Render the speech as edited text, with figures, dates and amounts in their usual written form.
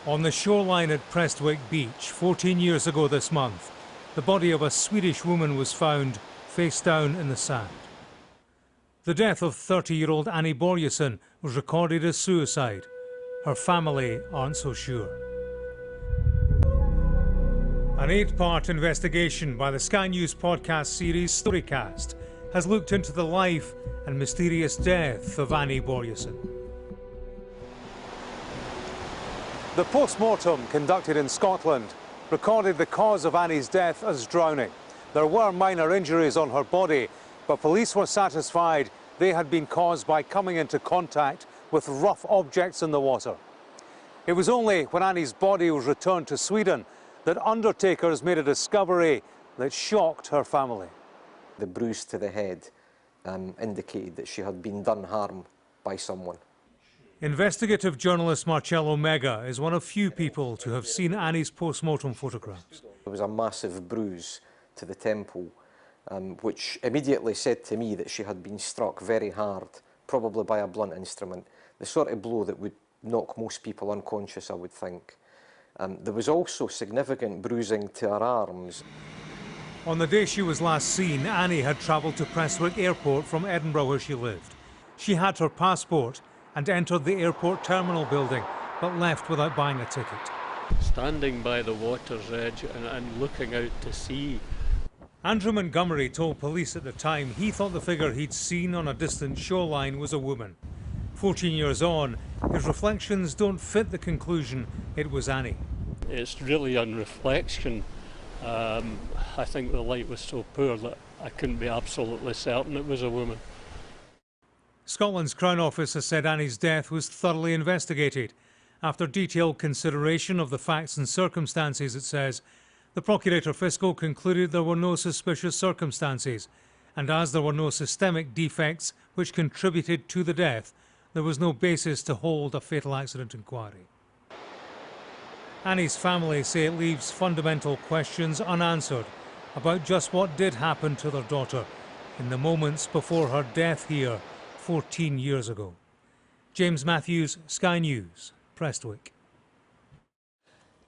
On the shoreline at Prestwick Beach, 14 years ago this month, the body of a Swedish woman was found face down in the sand. The death of 30-year-old Annie Borjesson was recorded as suicide. Her family aren't so sure. An 8-part investigation by the Sky News podcast series StoryCast has looked into the life and mysterious death of Annie Borjesson. The post-mortem conducted in Scotland recorded the cause of Annie's death as drowning. There were minor injuries on her body, but police were satisfied they had been caused by coming into contact with rough objects in the water. It was only when Annie's body was returned to Sweden that undertakers made a discovery that shocked her family. The bruise to the head indicated that she had been done harm by someone. Investigative journalist Marcello Mega is one of few people to have seen Annie's post-mortem photographs. There was a massive bruise to the temple, which immediately said to me that she had been struck very hard, probably by a blunt instrument, the sort of blow that would knock most people unconscious, I would think. There was also significant bruising to her arms. On the day she was last seen, Annie had travelled to Prestwick Airport from Edinburgh, where she lived. She had her passport and entered the airport terminal building, but left without buying a ticket. Standing by the water's edge and looking out to sea. Andrew Montgomery told police at the time he thought the figure he'd seen on a distant shoreline was a woman. 14 years on, his reflections don't fit the conclusion it was Annie. It's really on reflection. I think the light was so poor that I couldn't be absolutely certain it was a woman. Scotland's Crown Office has said Annie's death was thoroughly investigated. After detailed consideration of the facts and circumstances, it says, the Procurator Fiscal concluded there were no suspicious circumstances, and as there were no systemic defects which contributed to the death, there was no basis to hold a fatal accident inquiry. Annie's family say it leaves fundamental questions unanswered about just what did happen to their daughter in the moments before her death here 14 years ago. James Matthews, Sky News, Prestwick.